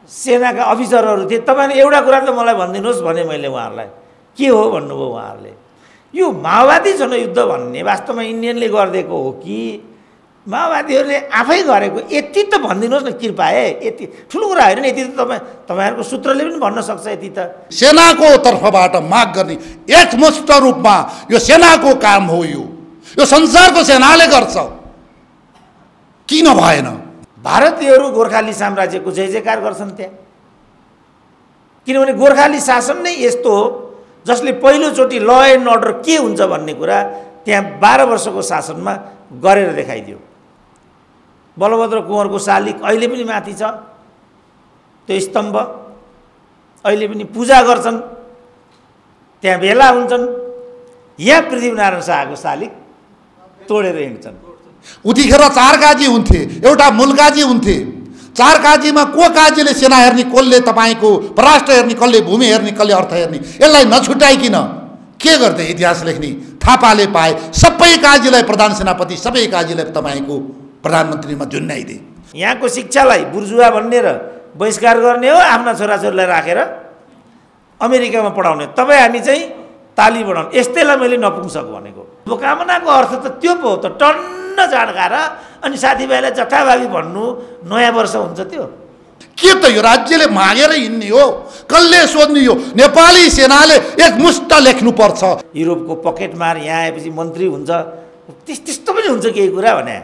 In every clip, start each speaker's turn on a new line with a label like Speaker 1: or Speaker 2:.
Speaker 1: सेनाका अफिसरहरू थिए। तपाईँले एउटा कुरा त मलाई भनिदिनुहोस् भने मैले उहाँहरूलाई के हो भन्नुभयो उहाँहरूले, यो माओवादीसँग युद्ध भन्ने वास्तवमा इन्डियनले गरिदिएको हो कि माओवादीहरूले आफै गरेको, यति त भनिदिनुहोस् न कृपया। यति ठुलो कुरा होइन, यति त तपाईँहरूको सूत्रले पनि भन्न सक्छ। यति त
Speaker 2: सेनाको तर्फबाट माग गर्ने एकमुष्ट रूपमा यो सेनाको काम हो। यो संसारको सेनाले गर्छ, किन भएन?
Speaker 1: भारतीयहरू गोर्खाली साम्राज्यको जय जयकार गर्छन् त्यहाँ, किनभने गोर्खाली शासन नै यस्तो हो जसले पहिलोचोटि ल एन्ड अर्डर के हुन्छ भन्ने कुरा त्यहाँ 12 वर्षको शासनमा गरेर देखाइदियो। बलभद्र कुँवरको शालिग अहिले पनि माथि छ, त्यो स्तम्भ अहिले पनि पूजा गर्छन्, त्यहाँ भेला हुन्छन्। यहाँ पृथ्वीनारायण शाहको शालिग तोडेर हिँड्छन्।
Speaker 2: उतिखेर 4 काजी हुन्थे, एउटा मूलकाजी हुन्थे। 4 काजीमा को काजीले सेना हेर्ने, कसले तपाईँको परराष्ट्र हेर्ने, कसले भूमि हेर्ने, कसले अर्थ हेर्ने, यसलाई नछुटाइकिन के गर्दै इतिहास लेख्ने? थापाले पाए सबै काजीलाई प्रधान सेनापति, सबै काजीलाई तपाईँको प्रधानमन्त्रीमा झुन्याइदिए।
Speaker 1: यहाँको शिक्षालाई बुर्जुवा भन्ने र बहिष्कार गर्ने हो, आफ्ना छोराछोरीलाई राखेर अमेरिकामा पढाउने। तपाईँ हामी चाहिँ ताली बढाउने, यस्तैलाई मैले नपुंसक भनेको। शुभकामनाको अर्थ त त्यो पो हो त, टन्न जाँडगाएर अनि साथीभाइलाई जथाभावी भन्नु नयाँ वर्ष हुन्छ त्यो।
Speaker 2: के त यो राज्यले मागेर हिँड्ने हो? कसले सोध्ने हो? नेपाली सेनाले एकमुष्ट लेख्नुपर्छ।
Speaker 1: युरोपको पकेटमार यहाँ आएपछि मन्त्री हुन्छ, त्यस्तो पनि हुन्छ केही कुरा भने।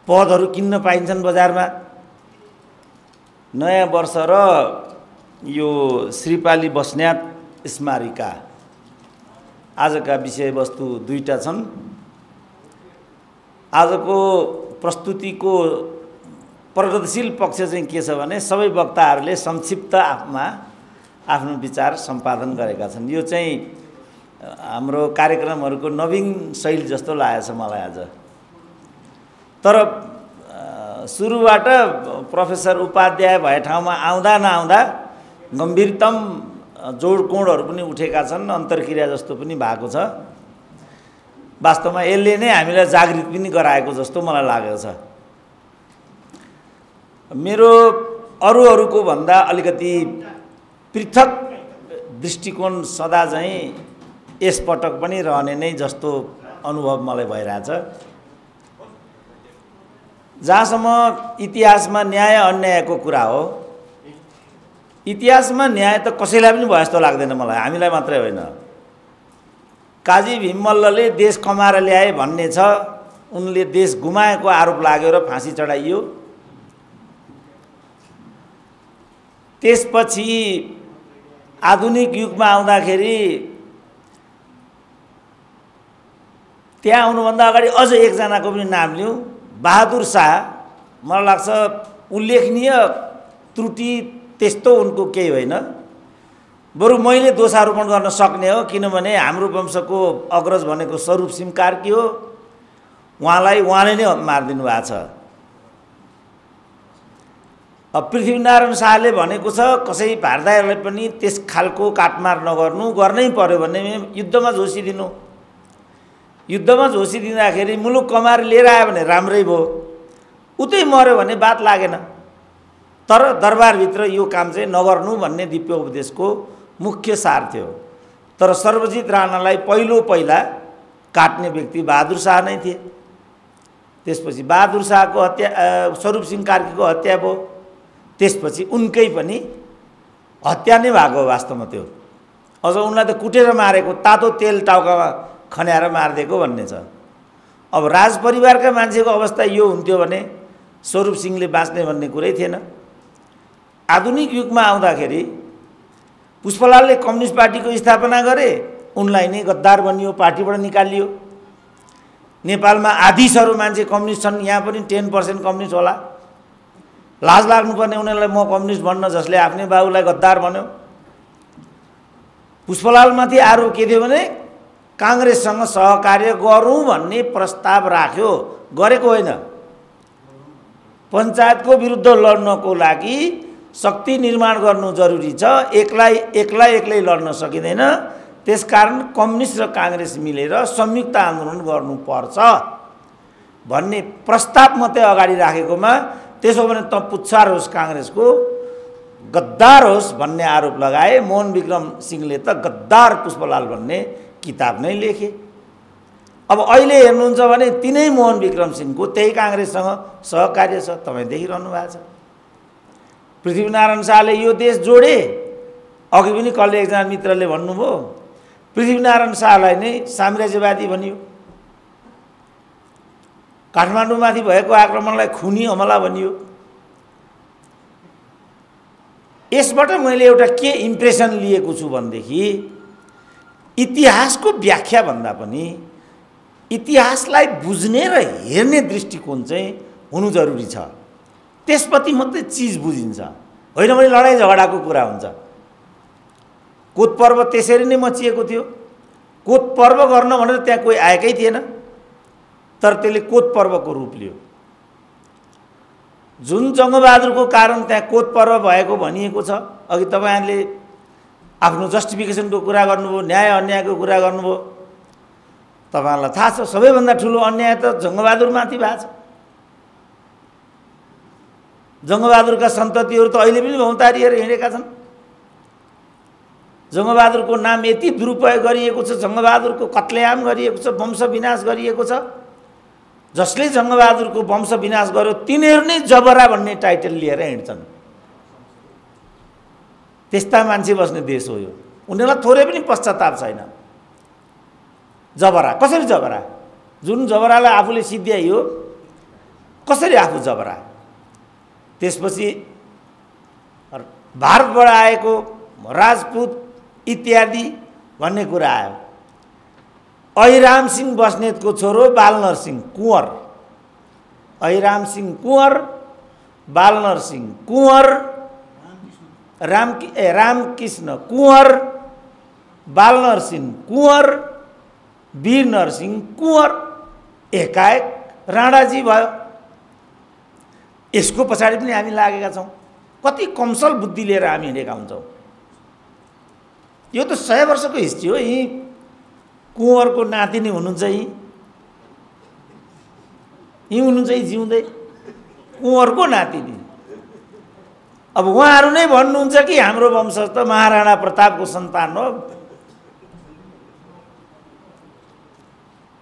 Speaker 1: पदहरू किन्न पाइन्छन् बजारमा। नयाँ वर्ष र यो श्रीपाली बस्न्यात स्मारिका आजका विषयवस्तु दुईटा छन्। आजको प्रस्तुतिको प्रगतिशील पक्ष चाहिँ के छ भने सबै वक्ताहरूले संक्षिप्त आफ्नो विचार सम्पादन गरेका छन्। यो चाहिँ हाम्रो कार्यक्रमहरूको नवीन शैली जस्तो लागेको छ मलाई आज। तर सुरुबाट प्रोफेसर उपाध्याय भए ठाउँमा आउँदा नआउँदा गम्भीरतम जोडकोडहरू पनि उठेका छन्, अन्तर्क्रिया जस्तो पनि भएको छ। वास्तवमा यसले नै हामीलाई जागृत पनि गराएको जस्तो मलाई लागेको छ। मेरो अरूहरूको भन्दा अलिकति पृथक दृष्टिकोण सदा चाहिँ यसपटक पनि रहने नै जस्तो अनुभव मलाई भइरहेछ। जहाँसम्म इतिहासमा न्याय अन्यायको कुरा हो, इतिहासमा न्याय त कसैलाई पनि भयो जस्तो लाग्दैन मलाई, हामीलाई मात्रै होइन। काजी भीममल्लले देश कमाएर ल्याए भन्ने छ, उनले देश गुमाएको आरोप लाग्यो र फाँसी चढाइयो। त्यसपछि आधुनिक युगमा आउँदाखेरि त्यहाँ आउनुभन्दा अगाडि अझ एकजनाको पनि नाम लिउँ, बहादुर शाह। मलाई लाग्छ उल्लेखनीय त्रुटि त्यस्तो उनको केही होइन, बरु मैले दोषारोपण गर्न सक्ने हो, किनभने हाम्रो वंशको अग्रज भनेको स्वरूप सिंह कार्की हो। उहाँले नै मारिदिनु भएको छ। अब पृथ्वीनारायण शाहले भनेको छ कसै भारदाहरूलाई पनि त्यस खालको काटमार नगर्नु, गर्नै पर्यो भने युद्धमा झोसिदिनु। युद्धमा झोसिदिँदाखेरि मुलुक कमाएर लिएर आयो भने राम्रै भयो, उतै मर्यो भने बात लागेन। तर दरबारभित्र यो काम चाहिँ नगर्नु भन्ने दिव्य उपदेशको मुख्य सार थियो। तर सर्वजित राणालाई पहिला काट्ने व्यक्ति बहादुर शाह नै थिए। त्यसपछि बहादुर शाहको हत्या, स्वरूप सिंह कार्कीको हत्या भयो। त्यसपछि उनकै पनि हत्या नै भएको वास्तवमा त्यो। अझ उनलाई त कुटेर मारेको, तातो तेल टाउकामा खन्याएर मारिदिएको भन्ने छ। अब राजपरिवारका मान्छेको अवस्था यो हुन्थ्यो भने स्वरूप सिंहले बाँच्ने भन्ने कुरै थिएन। आधुनिक युगमा आउँदाखेरि पुष्पलालले कम्युनिस्ट पार्टीको स्थापना गरे, उनलाई नै गद्दार बनियो, पार्टीबाट निकालियो। नेपालमा आधीसहरू मान्छे कम्युनिस्ट छन्, यहाँ पनि 10% कम्युनिस्ट होला। लाज लाग्नुपर्ने उनीहरूलाई म कम्युनिस्ट भन्न जसले आफ्नै बाबुलाई गद्दार भन्यो। पुष्पलालमाथि आरोप के थियो भने काङ्ग्रेससँग सहकार्य गरौँ भन्ने प्रस्ताव राख्यो, गरेको होइन। पञ्चायतको विरुद्ध लड्नको लागि शक्ति निर्माण गर्नु जरुरी छ, एक्लै लड्न सकिँदैन। त्यसकारण कम्युनिस्ट र काङ्ग्रेस मिलेर संयुक्त आन्दोलन गर्नुपर्छ भन्ने प्रस्ताव मात्रै अगाडि राखेकोमा त्यसो भने त पुच्छार होस् काङ्ग्रेसको, गद्दार होस् भन्ने आरोप लगाए। मोहन विक्रम सिंहले त गद्दार पुष्पलाल भन्ने किताब नै लेखे। अब अहिले हेर्नुहुन्छ भने तिनै मोहन विक्रम सिंहको त्यही काङ्ग्रेससँग सहकार्य छ, तपाईँ देखिरहनु भएको छ। पृथ्वीनारायण शाहले यो देश जोडे। अघि पनि कसले एकजना मित्रले भन्नुभयो पृथ्वीनारायण शाहलाई नै साम्राज्यवादी भनियो, काठमाडौँमाथि भएको आक्रमणलाई खुनी हमला भनियो। यसबाट मैले एउटा के इम्प्रेसन लिएको छु भनेदेखि इतिहासको व्याख्या भन्दा पनि इतिहासलाई बुझ्ने र हेर्ने दृष्टिकोण चाहिँ हुनु जरुरी छ। त्यसपछि मात्रै चिज बुझिन्छ, होइन भने लडाइँ झगडाको कुरा हुन्छ। कोत पर्व त्यसरी नै मचिएको थियो। कोत पर्व गर्न भनेर त्यहाँ कोही आएकै थिएन, तर त्यसले कोत पर्वको रूप लियो। जुन जङ्गबहादुरको कारण त्यहाँ कोत पर्व भएको भनिएको छ। अघि तपाईँहरूले आफ्नो जस्टिफिकेसनको कुरा गर्नुभयो, न्याय अन्यायको कुरा गर्नुभयो। तपाईँहरूलाई थाहा छ सबैभन्दा ठुलो अन्याय त जङ्गबहादुरमाथि भएको छ। जङ्गबहादुरका सन्ततिहरू त अहिले पनि भौतारिएर हिँडेका छन्। जङ्गबहादुरको नाम यति दुरुपयोग गरिएको छ, जङ्गबहादुरको कत्लेआम गरिएको छ, वंश विनाश गरिएको छ। जसले जङ्गबहादुरको वंश विनाश गर्यो तिनीहरू नै जबरा भन्ने टाइटल लिएर हिँड्छन्। त्यस्ता मान्छे बस्ने देश हो यो। उनीहरूलाई थोरै पनि पश्चाताप छैन। जबरा कसरी जबरा? जुन जबरालाई आफूले सिद्ध्याइयो कसरी आफू जबरा? त्यसपछि भारतबाट आएको राजपूत इत्यादि भन्ने कुरा आयो। अहिराम सिंह बस्नेतको छोरो बालनरसिंह कुँवर, अहिराम सिंह कुँवर, बालनरसिंह कुँवर, रामकृष्ण कुँवर, बालनरसिंह कुँवर, वीर नरसिंह कुँवर, एकाएक राणाजी भयो। यसको पछाडि पनि हामी लागेका छौँ। कति कमसल बुद्धि लिएर हामी हिँडेका हुन्छौँ। यो त 100 वर्षको हिस्ट्री हो। यी कुँवरको नाति नै हुनुहुन्छ, यी हुनुहुन्छ जिउँदै कुँवरको नाति नि। अब उहाँहरू नै भन्नुहुन्छ कि हाम्रो वंश त महाराणा प्रतापको सन्तान हो।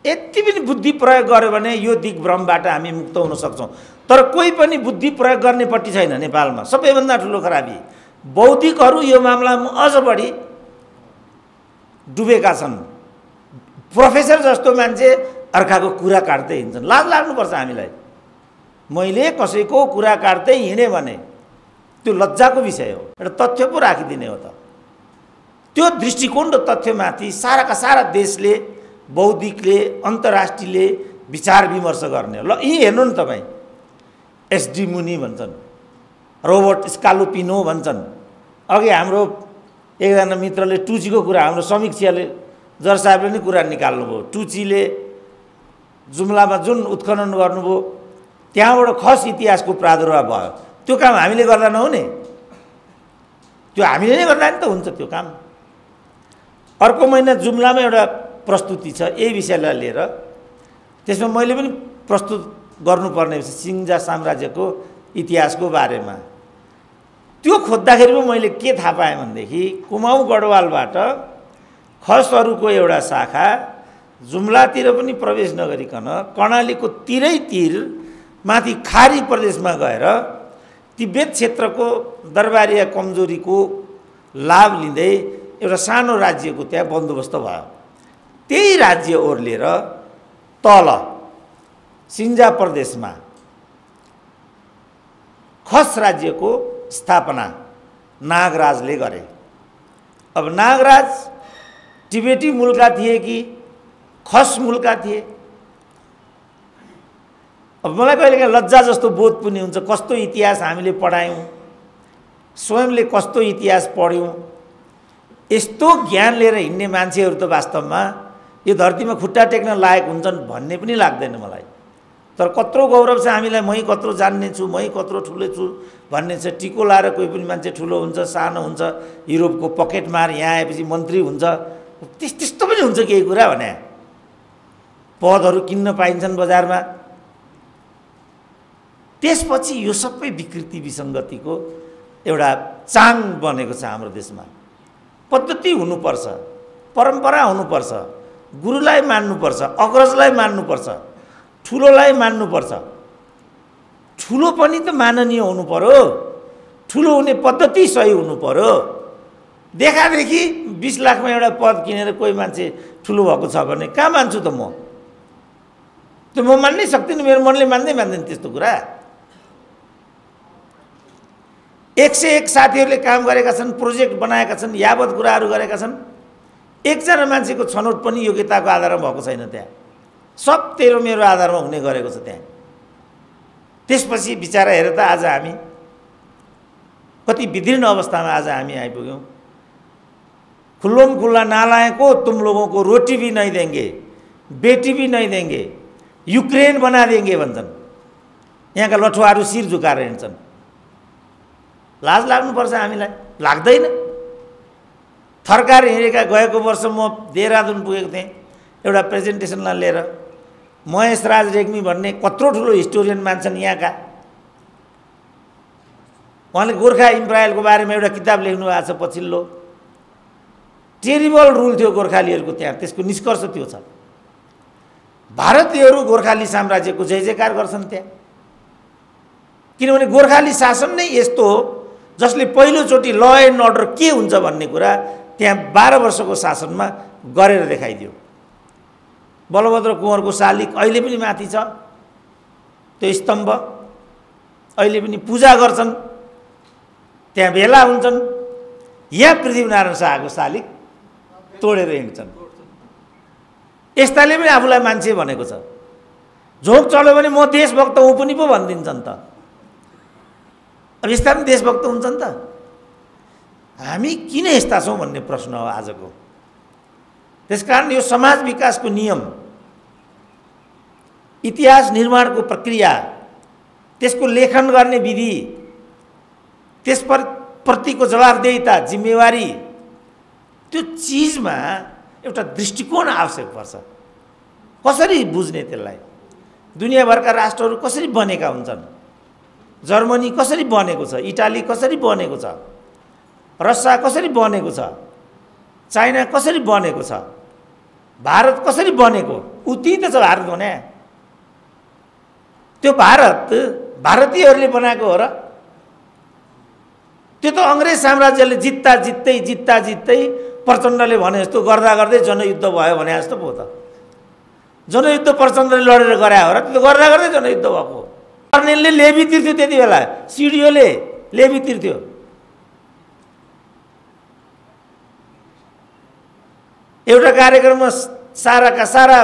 Speaker 1: यति पनि बुद्धि प्रयोग गर्यो भने यो दिग्भ्रमबाट हामी मुक्त हुन सक्छौँ। तर कोही पनि बुद्धि प्रयोग गर्नेपट्टि छैन नेपालमा। सबैभन्दा ठुलो खराबी बौद्धिकहरू यो मामलामा अझ बढी डुबेका छन्। प्रोफेसर जस्तो मान्छे अर्काको कुरा काट्दै हिँड्छन्। लाज लाग्नुपर्छ हामीलाई। मैले कसैको कुरा काट्दै हिँडेँ भने त्यो लज्जाको विषय हो। एउटा तथ्य पो राखिदिने हो त। त्यो दृष्टिकोण र तथ्यमाथि साराका सारा देशले, बौद्धिकले, अन्तर्राष्ट्रियले विचार विमर्श गर्ने। ल यी हेर्नु न तपाईँ, एसडी मुनी भन्छन्, रोबर्ट स्कालोपिनो भन्छन्। अघि हाम्रो एकजना मित्रले टुचीको कुरा, हाम्रो समीक्षाले जर साहबले नै कुरा निकाल्नुभयो। टुचीले जुम्लामा जुन उत्खनन गर्नुभयो त्यहाँबाट खस इतिहासको प्रादुर्भाव भयो। त्यो काम हामीले गर्दा नहुने, त्यो हामीले नै गर्दा नि त हुन्छ त्यो काम। अर्को महिना जुम्लामा एउटा प्रस्तुति छ यही विषयलाई लिएर। त्यसमा मैले पनि प्रस्तुत गर्नुपर्ने सिङ्जा साम्राज्यको इतिहासको बारेमा। त्यो खोज्दाखेरि पो मैले के थाहा पाएँ भनेदेखि कुमाऊ गढवालबाट खसहरूको एउटा शाखा जुम्लातिर पनि प्रवेश नगरिकन कर्णालीको तिरै तिर माथि खारी प्रदेशमा गएर तिब्बत क्षेत्रको दरबारिया कमजोरीको लाभ लिँदै एउटा सानो राज्यको त्यहाँ बन्दोबस्त भयो। त्यही राज्य ओर्लेर तल सिङ्जा प्रदेशमा खस राज्यको स्थापना नागराजले गरे। अब नागराज टिबेटी मूलका थिए कि खस मूलका थिए? अब मलाई कहिलेकाहीँ लज्जा जस्तो बोध पनि हुन्छ। कस्तो इतिहास हामीले पढायौँ, स्वयंले कस्तो इतिहास पढ्यौँ। यस्तो ज्ञान लिएर हिँड्ने मान्छेहरू त वास्तवमा यो धरतीमा खुट्टा टेक्न लायक हुन्छन् भन्ने पनि लाग्दैन मलाई। तर कत्रो गौरव छ हामीलाई, मै कत्रो जान्ने छु, मै कत्रो ठुलो छु भन्ने छ। टिको लाएर कोही पनि मान्छे ठुलो हुन्छ, सानो हुन्छ, युरोपको पकेटमार यहाँ आएपछि मन्त्री हुन्छ, त्यस्तो पनि हुन्छ केही कुरा भने। पदहरू किन्न पाइन्छन् बजारमा। त्यसपछि यो सबै विकृति विसङ्गतिको एउटा चाङ बनेको छ हाम्रो देशमा। पद्धति हुनुपर्छ, परम्परा हुनुपर्छ, गुरुलाई मान्नुपर्छ, अग्रजलाई मान्नुपर्छ, ठुलोलाई मान्नुपर्छ। ठुलो पनि त माननीय हुनु पर्यो, ठुलो हुने पद्धति सही हुनु पर्यो। देखादेखि 20 लाखमा एउटा पद किनेर कोही मान्छे ठुलो भएको छ भने कहाँ मान्छु त म? त्यो म मान्नै सक्दिनँ, मेरो मनले मान्दैन त्यस्तो कुरा। 101 साथीहरूले काम गरेका छन्, प्रोजेक्ट बनाएका छन्, यावत कुराहरू गरेका छन्। एकजना मान्छेको छनौट पनि योग्यताको आधारमा भएको छैन त्यहाँ। सब तेरो मेरो आधारमा हुने गरेको छ त्यहाँ। त्यसपछि बिचारा हेर त आज हामी कति विदीर्ण अवस्थामा आज हामी आइपुग्यौँ। खुल्लम खुल्ला नालायक को तुम लोगों को रोटी भी नहीं देंगे, बेटी भी नहीं देंगे, यूक्रेन बना देंगे भन्छन्। यहाँका लठुवाहरू शिर झुकाएर हिँड्छन्। लाज लाग्नुपर्छ हामीलाई, लाग्दैन? थर्काएर हिँडेका गएको वर्ष म देहरादून पुगेको थिएँ एउटा प्रेजेन्टेसनलाई लिएर। महेश राज रेग्मी भन्ने कत्रो ठुलो हिस्टोरियन मान्छन् यहाँका, उहाँले गोर्खा इम्पायरको बारेमा एउटा किताब लेख्नु भएको छ पछिल्लो। टेरिबल रुल थियो गोर्खालीहरूको त्यहाँ, त्यसको निष्कर्ष त्यो छ। भारतीयहरू गोर्खाली साम्राज्यको जय जयकार गर्छन् त्यहाँ, किनभने गोर्खाली शासन नै यस्तो हो जसले पहिलोचोटि ल एन्ड अर्डर के हुन्छ भन्ने कुरा त्यहाँ 12 वर्षको शासनमा गरेर देखाइदियो। बलभद्र कुँवरको शालिग अहिले पनि माथि छ, त्यो स्तम्भ अहिले पनि पूजा गर्छन्, त्यहाँ भेला हुन्छन्। यहाँ पृथ्वीनारायण शाहको शालिग तोडेर हिँड्छन्। यस्ताले पनि आफूलाई मान्छे भनेको छ। झोक चल्यो भने म देशभक्त हुँ पनि पो भनिदिन्छन् त। अब यस्ता पनि देशभक्त हुन्छन् त। हामी किन यस्ता छौँ भन्ने प्रश्न हो आजको। त्यसकारण यो समाज विकासको नियम, इतिहास निर्माणको प्रक्रिया, त्यसको लेखन गर्ने विधि, त्यस प्रतिको जवाफदेहिता, जिम्मेवारी, त्यो चिजमा एउटा दृष्टिकोण आवश्यक पर्छ। कसरी बुझ्ने त्यसलाई? दुनियाँभरका राष्ट्रहरू कसरी बनेका हुन्छन्? जर्मनी कसरी बनेको छ? इटाली कसरी बनेको छ? रसिया कसरी बनेको छ? चाइना कसरी बनेको छ? भारत कसरी बनेको? उति त छ भारत भने। त्यो भारत भारतीयहरूले बनाएको हो र? त्यो त अङ्ग्रेज साम्राज्यले जित्दा जित्दै प्रचण्डले भने जस्तो गर्दा गर्दै जनयुद्ध भयो भने जस्तो पो त। जनयुद्ध प्रचण्डले लडेर गरायो हो र? त्यो त गर्दा गर्दै जनयुद्ध भएको हो। कर्नेलले लेबी तिर्थ्यो त्यति बेला, सिडिओले लेबी तिर्थ्यो। एउटा कार्यक्रममा साराका सारा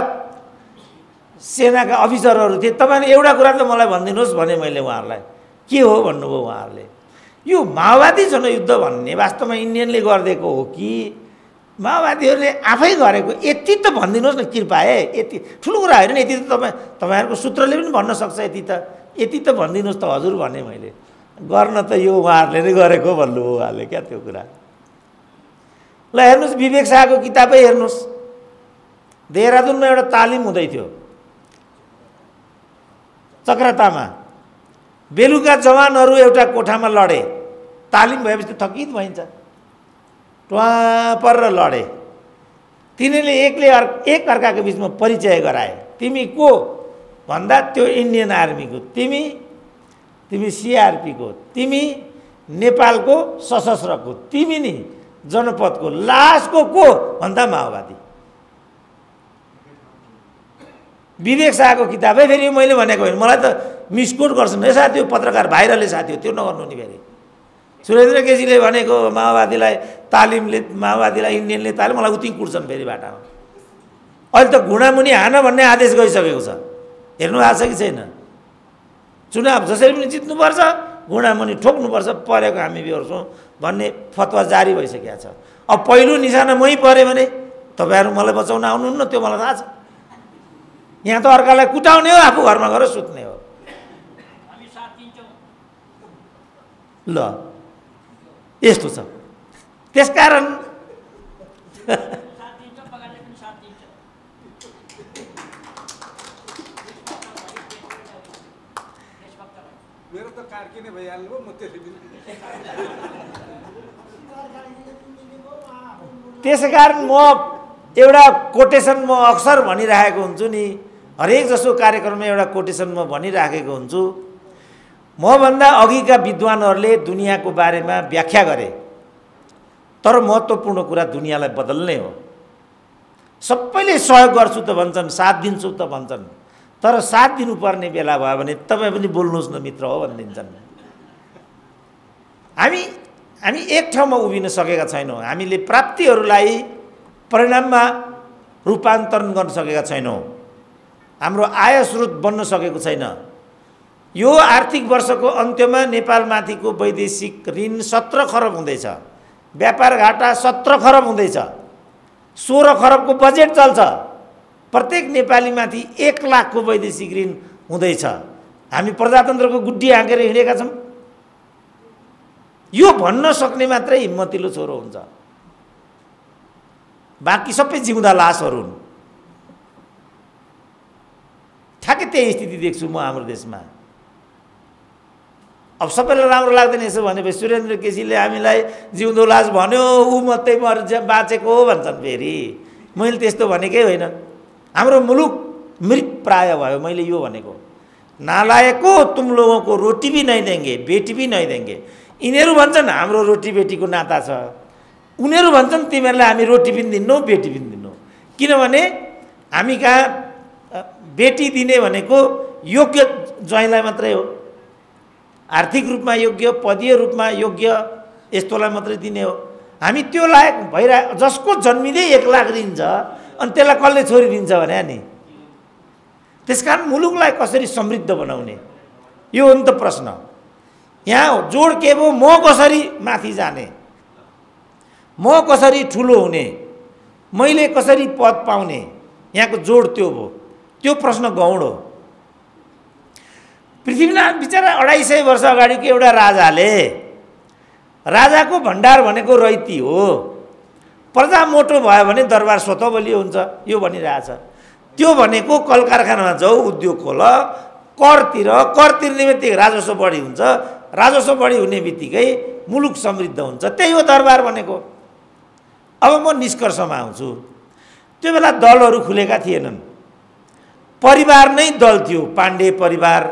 Speaker 1: सेनाका अफिसरहरू थिए। तपाईँले एउटा कुरा त मलाई भनिदिनुहोस् भने मैले उहाँहरूलाई। के हो भन्नुभयो उहाँहरूले? यो माओवादी जनयुद्ध भन्ने वास्तवमा इन्डियनले गरिदिएको हो कि माओवादीहरूले आफै गरेको? यति त भनिदिनुहोस् न कृपा है। यति ठुलो कुरा होइन नि, यति त तपाईँहरूको सूत्रले पनि भन्न सक्छ। यति त भनिदिनुहोस् त हजुर भने मैले। गर्न त यो उहाँहरूले नै गरेको भन्नुभयो उहाँले। क्या त्यो कुरा? ल हेर्नुहोस्, विवेक शाहको किताबै हेर्नुहोस्। देहरादूनमा एउटा तालिम हुँदै थियो चक्रतामा। बेलुका जवानहरू एउटा कोठामा लडे। तालिम भएपछि थकित भइन्छ, टुवापर लडे। तिनीहरूले एक अर्काको बिचमा परिचय गराए। तिमी को भन्दा त्यो इन्डियन आर्मीको, तिमी सिआरपीको, तिमी नेपालको सशस्त्रको, तिमी नि जनपदको, लास्टको को भन्दा माओवादी। विवेक शाहको किताबै फेरि मैले भनेको होइन, मलाई त मिसकोट गर्छन् है साथी। पत्रकार भाइरलले साथी हो, त्यो नगर्नु नि फेरि। सुरेन्द्र केसीले भनेको माओवादीलाई तालिमले, माओवादीलाई इन्डियनले तालिम, मलाई उति कुट्छन् फेरि बाटामा। अहिले त घुँडामुनि हान भन्ने आदेश गइसकेको छ। हेर्नु भएको छ कि छैन? चुनाव जसरी पनि जित्नुपर्छ, घुँडामुनि ठोक्नुपर्छ, परेको हामी बिहोर्छौँ भन्ने फतवा जारी भइसकेको छ। अब पहिलो निशाना मै पऱ्यो भने तपाईँहरू मलाई बचाउन आउनुहुन्न, त्यो मलाई थाहा छ। यहाँ त अर्कालाई कुटाउने हो, आफू घरमा गएर सुत्ने हो। ल यस्तो छ। त्यसकारण
Speaker 3: मेरो त कार्किने भइहाल्नु भयो म त्यसै दिन
Speaker 1: त्यसैकारण म एउटा कोटेसन म अक्सर भनिरहेको हुन्छु नि, हरेक जसो कार्यक्रममा एउटा कोटेसन म भनिराखेको हुन्छु। मभन्दा अघिका विद्वानहरूले दुनियाँको बारेमा व्याख्या गरे, तर महत्त्वपूर्ण कुरा दुनियाँलाई बदल्ने हो। सबैले सहयोग गर्छु त भन्छन्, साथ दिन्छु त भन्छन्, तर साथ दिनुपर्ने बेला भयो भने तपाईँ पनि बोल्नुहोस् न मित्र हो भनिदिन्छन्। हामी एक ठाउँमा उभिन सकेका छैनौँ। हामीले प्राप्तिहरूलाई परिणाममा रूपान्तरण गर्न सकेका छैनौँ। हाम्रो आय स्रोत बन्न सकेको छैन। यो आर्थिक वर्षको अन्त्यमा नेपालमाथिको वैदेशिक ऋण 17 खरब हुँदैछ, व्यापार घाटा 17 खरब हुँदैछ, 16 खरबको बजेट चल्छ। प्रत्येक नेपालीमाथि 1 लाखको वैदेशिक ऋण हुँदैछ। हामी प्रजातन्त्रको गुड्डी हाँकेर हिँडेका छौँ। यो भन्न सक्ने मात्रै हिम्मतिलो छोरो हुन्छ, बाँकी सबै जिउँदा लासहरू हुन्। ठ्याक्कै त्यही स्थिति देख्छु म हाम्रो देशमा। अब सबैलाई राम्रो लाग्दैन यसो भनेपछि सुरेन्द्र केसीले हामीलाई जिउँदो लास भन्यो, ऊ मात्रै बाँचेको भन्छन्। फेरि मैले त्यस्तो भनेकै होइन। हाम्रो मुलुक मृत प्राय भयो। मैले यो भनेको नालायको तुम लोगों को रोटी भी नहीं देंगे, बेटी भी नहीं देंगे। यिनीहरू भन्छन् हाम्रो रोटी बेटीको नाता छ, उनीहरू भन्छन् तिमीहरूलाई हामी रोटी पनि दिन्नौ, बेटी पनि दिन्नौ। किनभने हामी कहाँ बेटी दिने भनेको योग्य ज्वाइँलाई मात्रै हो। आर्थिक रूपमा योग्य, पदीय रूपमा योग्य यस्तोलाई मात्रै दिने हो। हामी त्यो लायक भइरह जसको जन्मिँदै 1 लाख दिन्छ अनि त्यसलाई कसले छोरी दिन्छ भने नि। त्यसकारण मुलुकलाई कसरी समृद्ध बनाउने, यो हो नि त प्रश्न। यहाँ जोड के भयो, म कसरी माथि जाने, म कसरी ठुलो हुने, मैले कसरी पद पाउने, यहाँको जोड त्यो भयो। त्यो प्रश्न गौण हो। पृथ्वीनाथ बिचरा 250 वर्ष अगाडिको एउटा राजाले, राजाको भण्डार भनेको रैती हो। प्रजा मोटो भयो भने दरबार स्वतः बलियो हुन्छ, यो भनिरहेछ। त्यो भनेको कल कारखानामा जाऊ, उद्योग खोल, कर तिर्ने बित्तिकै राजस्व बढी हुन्छ, राजस्व बढी हुने बित्तिकै मुलुक समृद्ध हुन्छ। त्यही हो दरबार भनेको। अब म निष्कर्षमा आउँछु। त्यो बेला दलहरू खुलेका थिएनन्, परिवार नै दल थियो। पाण्डे परिवार,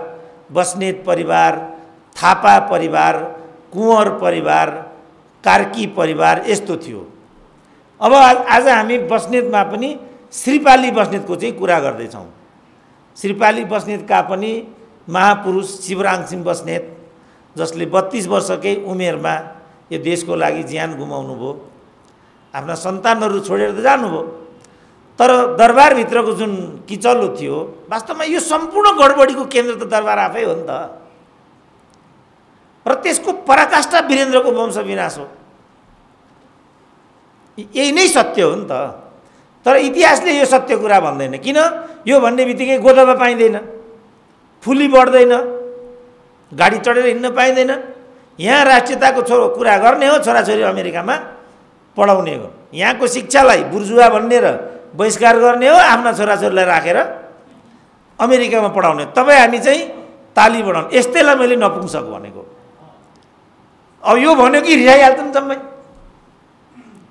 Speaker 1: बस्नेत परिवार, थापा परिवार, कुँवर परिवार, कार्की परिवार, यस्तो थियो। अब आज हामी बस्नेतमा पनि श्रीपाली बस्नेतको चाहिँ कुरा गर्दैछौँ। श्रीपाली बस्नेतका पनि महापुरुष शिवरामसिंह बस्नेत, जसले 32 वर्षकै उमेरमा यो देशको लागि ज्यान गुमाउनु भयो। आफ्ना सन्तानहरू छोडेर त जानुभयो, तर दरबारभित्रको जुन किचलो थियो, वास्तवमा यो सम्पूर्ण गडबडीको केन्द्र त दरबार आफै हो नि त। र त्यसको पराकाष्ठा वीरेन्द्रको वंश विनाश हो। यही नै सत्य हो नि त। तर इतिहासले यो सत्य कुरा भन्दैन। किन? यो भन्ने बित्तिकै गोदबा पाइँदैन, फुली बढ्दैन, गाडी चढेर हिँड्न पाइँदैन। यहाँ राष्ट्रियताको कुरा गर्ने हो, छोराछोरी अमेरिकामा पढाउने हो। यहाँको शिक्षालाई बुर्जुवा भन्ने र बहिष्कार गर्ने हो, आफ्ना छोराछोरीलाई राखेर अमेरिकामा पढाउने। तपाईँ हामी चाहिँ ताली बढाउनु। यस्तैलाई मैले नपुंसक भनेको। अब यो भन्यो कि रिसाइहाल्छ नि जम्मै।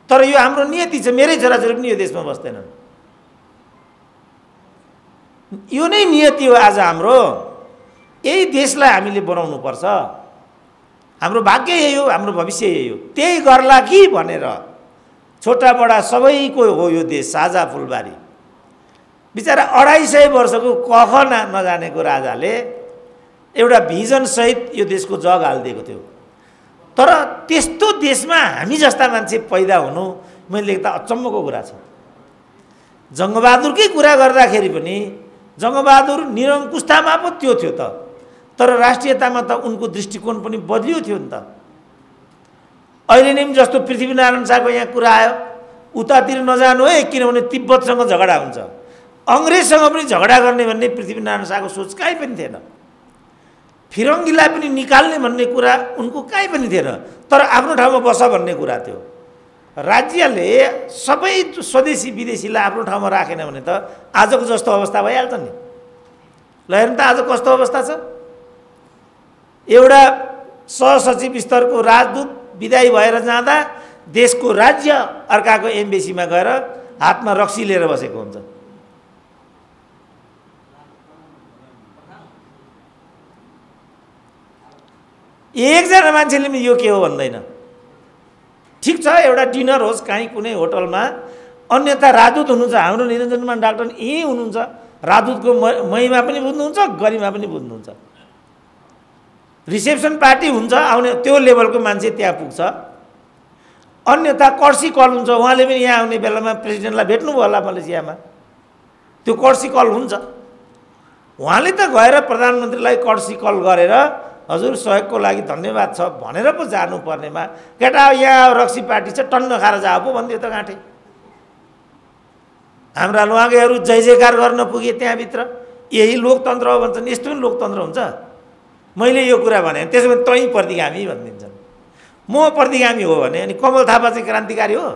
Speaker 1: तर यो हाम्रो नियति छ। मेरै छोराछोरी पनि यो देशमा बस्दैनन्। यो नै नियति हो आज हाम्रो। यही देशलाई हामीले बनाउनुपर्छ। हाम्रो भाग्य यही हो, हाम्रो भविष्य यही हो। त्यही गर्ला कि भनेर छोटा बडा सबैको हो यो देश, साझा फुलबारी। बिचरा 250 वर्षको कख नजानेको राजाले एउटा भिजनसहित यो देशको जग हालिदिएको थियो। तर त्यस्तो देशमा हामी जस्ता मान्छे पैदा हुनु मैले लेख्दा अचम्मको कुरा छ। जङ्गबहादुरकै कुरा गर्दाखेरि पनि जङ्गबहादुर निरङ्कुशतामा पो त्यो थियो त, तर राष्ट्रियतामा त उनको दृष्टिकोण पनि बदलियो थियो नि त। अहिले नै जस्तो पृथ्वीनारायण शाहको यहाँ कुरा आयो, उतातिर नजानु है किनभने तिब्बतसँग झगडा हुन्छ। अङ्ग्रेजसँग पनि झगडा गर्ने भन्ने पृथ्वीनारायण शाहको सोच कहीँ पनि थिएन। फिरङ्गीलाई पनि निकाल्ने भन्ने कुरा उनको कहीँ पनि थिएन। तर आफ्नो ठाउँमा बस भन्ने कुरा थियो। राज्यले सबै स्वदेशी विदेशीलाई आफ्नो ठाउँमा राखेन भने त आजको जस्तो अवस्था भइहाल्छ नि। ल हेर्नु त आज कस्तो अवस्था छ। एउटा सहसचिव स्तरको राजदूत विदाई भएर जाँदा देशको राज्य अर्काको एम्बेसीमा गएर हातमा रक्सी लिएर बसेको हुन्छ। एकजना मान्छेले पनि यो के हो भन्दैन। ठिक छ, एउटा डिनर होस् कहीँ कुनै होटलमा, अन्यथा राजदूत हुनुहुन्छ, हाम्रो निरञ्जनमान डाक्टर यहीँ हुनुहुन्छ, राजदूतको महिमा पनि बुझ्नुहुन्छ, गरिमा पनि बुझ्नुहुन्छ। रिसेप्सन पार्टी हुन्छ, आउने त्यो लेभलको मान्छे त्यहाँ पुग्छ। अन्यथा कर्सी कल हुन्छ, उहाँले पनि यहाँ आउने बेलामा प्रेसिडेन्टलाई भेट्नुभयो होला मलेसियामा, त्यो कर्सी कल हुन्छ। उहाँले त गएर प्रधानमन्त्रीलाई कर्सी कल गरेर हजुर सहयोगको लागि धन्यवाद छ भनेर पो जानुपर्नेमा केटा यहाँ रक्सी पार्टी छ टन्न खाएर जा पो भनिदियो त गाँठे। हाम्रा लुवागेहरू जय जयकार गर्न पुगे त्यहाँभित्र। यही लोकतन्त्र हो भन्छन्, यस्तो पनि लोकतन्त्र हुन्छ? मैले यो कुरा भने त्यसो भने तै प्रतिगामी भनिदिन्छन्। म प्रतिगामी हो भने अनि कमल थापा चाहिँ क्रान्तिकारी हो?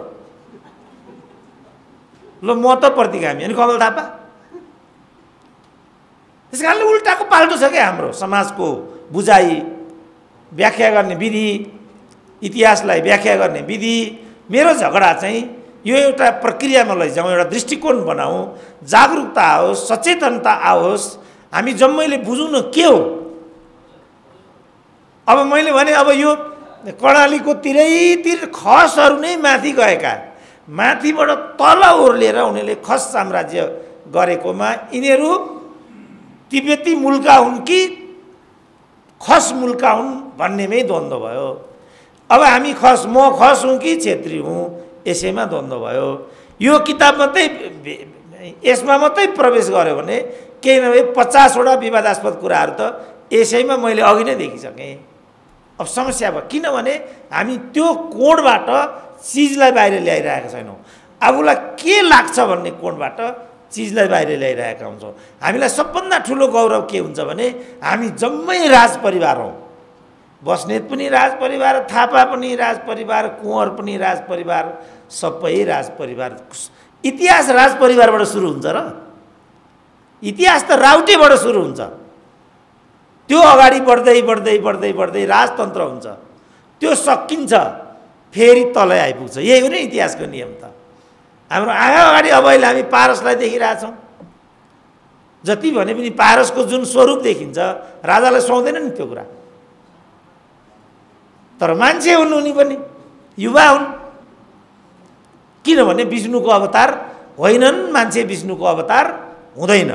Speaker 1: ल म त प्रतिगामी, अनि कमल थापा? त्यस कारणले उल्टाको पाल्टो छ क्या हाम्रो समाजको बुझाइ, व्याख्या गर्ने विधि, इतिहासलाई व्याख्या गर्ने विधि। मेरो झगडा चाहिँ यो एउटा प्रक्रियामा लैजाउँ, एउटा दृष्टिकोण बनाऊँ, जागरुकता आओस्, सचेतनता आओस्, हामी जम्मैले बुझौँ न के हो। अब मैले भने अब यो कर्णालीको तिरैतिर खसहरू नै माथि गएका, माथिबाट तल ओर्लेर उनीहरूले खस साम्राज्य गरेकोमा यिनीहरू तिब्बती मुल्का हुन् कि खस मुल्का हुन् भन्नेमै द्वन्द्व भयो। अब हामी खस, म खस हुँ कि छेत्री हुँ, यसैमा द्वन्द्व भयो। यो किताब मात्रै यसमा मात्रै प्रवेश गर्यो भने केही नभए 50वटा विवादास्पद कुराहरू त यसैमा मैले अघि नै देखिसकेँ। अब समस्या भयो किनभने हामी त्यो कोणबाट चिजलाई बाहिर ल्याइरहेका छैनौँ। आफूलाई के लाग्छ भन्ने कोणबाट चिजलाई बाहिर ल्याइरहेका हुन्छौँ। हामीलाई सबभन्दा ठुलो गौरव के हुन्छ भने हामी जम्मै राज परिवार हौँ। बस्नेत पनि राज परिवार, थापा पनि राज परिवार, कुँवर पनि राज परिवार, सबै राज परिवार। इतिहास राज परिवारबाट सुरु हुन्छ र? इतिहास त राउटेबाट सुरु हुन्छ, त्यो अगाडि बढ्दै बढ्दै बढ्दै बढ्दै राजतन्त्र हुन्छ, त्यो सकिन्छ, फेरि तलै आइपुग्छ। यही हो नि इतिहासको नियम त। हाम्रो आँखा अगाडि अब अहिले हामी पारसलाई देखिरहेछौँ। जति भने पनि पारसको जुन स्वरूप देखिन्छ राजालाई सुहाउँदैन नि त्यो कुरा। तर मान्छे हुन् उनी पनि, युवा हुन्। किनभने विष्णुको अवतार होइनन्, मान्छे विष्णुको अवतार हुँदैन।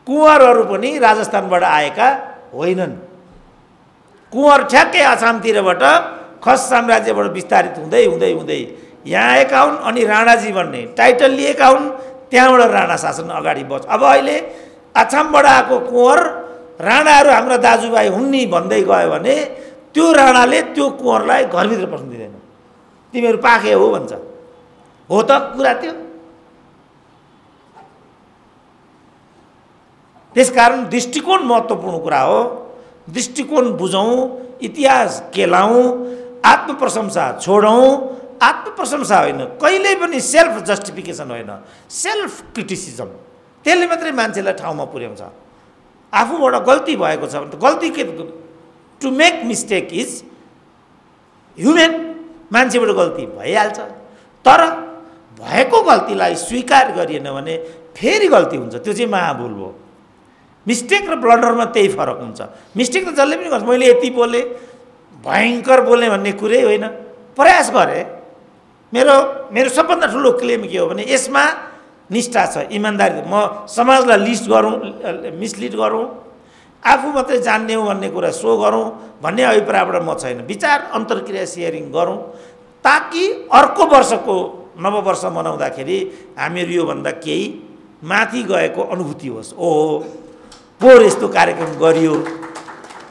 Speaker 1: कुँवरहरू पनि राजस्थानबाट आएका होइनन्। कुँवर ठ्याक्कै आसामतिरबाट खस साम्राज्यबाट विस्तारित हुँदै हुँदै हुँदै यहाँ आएका हुन्, अनि राणाजी भन्ने टाइटल लिएका हुन्, त्यहाँबाट राणा शासन अगाडि बढ्छ। अब अहिले आसामबाट आएको कुँवर राणाहरू हाम्रा दाजुभाइ हुन् नि भन्दै गयो भने त्यो राणाले त्यो कुँवरलाई घरभित्र पस्न दिँदैन। तिमीहरू पाखे हो भन्छ। हो त कुरा त्यो। त्यसकारण दृष्टिकोण महत्त्वपूर्ण कुरा हो। दृष्टिकोण बुझौँ, इतिहास केलाउँ, आत्मप्रशंसा छोडौँ। आत्मप्रशंसा होइन, कहिल्यै पनि सेल्फ जस्टिफिकेसन होइन, सेल्फ क्रिटिसिजम। त्यसले मात्रै मान्छेलाई ठाउँमा पुर्याउँछ। आफूबाट गल्ती भएको छ भने त गल्ती के, to make mistake is human. मान्छेबाट गल्ती भइहाल्छ, तर भएको गल्तीलाई स्वीकार गरिएन भने फेरि गल्ती हुन्छ, त्यो चाहिँ महाभुल हो। मिस्टेक र ब्लन्डरमा त्यही फरक हुन्छ। मिस्टेक त जसले पनि गर्छ। मैले यति बोलेँ, भयङ्कर बोलेँ भन्ने कुरै होइन, प्रयास गरेँ। मेरो सबभन्दा ठुलो क्लेम के हो भने यसमा निष्ठा छ, इमान्दारी। म समाजलाई मिसलिड गरौँ, आफू मात्रै जान्ने हो भन्ने कुरा सो गरौँ भन्ने अभिप्रायबाट म छैन। विचार अन्तर्क्रिया सेयरिङ गरौँ, ताकि अर्को वर्षको नववर्ष मनाउँदाखेरि हामीहरू योभन्दा केही माथि गएको अनुभूति होस्। ओहो पोहोर यस्तो कार्यक्रम गरियो,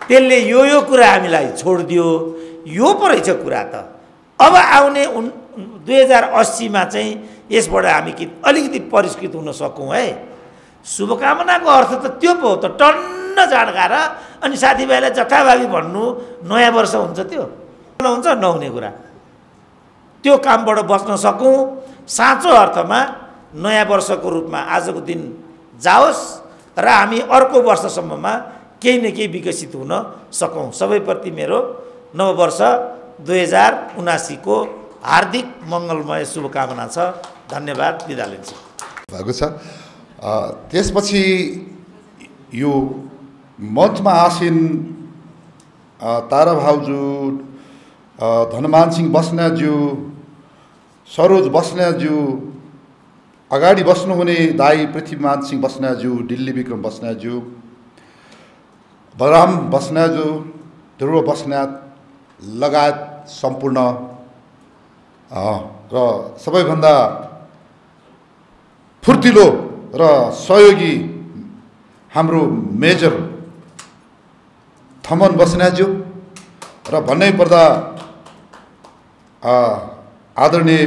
Speaker 1: त्यसले यो कुरा हामीलाई छोडिदियो, यो पो रहेछ कुरा त। अब आउने 2080मा चाहिँ यसबाट हामी अलिकति परिष्कृत हुन सकौँ है। शुभकामनाको अर्थ त त्यो पो हो त, टन्न जाँड खाएर अनि साथीभाइलाई जथाभावी भन्नु नयाँ वर्ष हुन्छ, त्यो हुन्छ नहुने कुरा। त्यो कामबाट बच्न सकौँ, साँचो अर्थमा नयाँ वर्षको रूपमा आजको दिन जाओस् र हामी अर्को वर्षसम्ममा केही न केही विकसित हुन सकौँ। सबैप्रति मेरो नववर्ष 2079 को हार्दिक मङ्गलमय शुभकामना छ। धन्यवाद, बिदा लिन्छु।
Speaker 2: भएको छ। त्यसपछि यो मञ्चमा आसीन तारा भाउजू, धनमान सिंह बस्नेतज्यू, सरोज बस्नेतज्यू, अगाडि बस्नुहुने दाई पृथ्वीमान सिंह बस्नेतज्यू, दिल्ली विक्रम बस्नेतज्यू, बलराम बस्नेतज्यू, ध्रुव बस्नेत लगायत सम्पूर्ण र सबैभन्दा फुर्तिलो र सहयोगी हाम्रो मेजर थमन बस्नेतज्यू र भन्नै पर्दा आदरणीय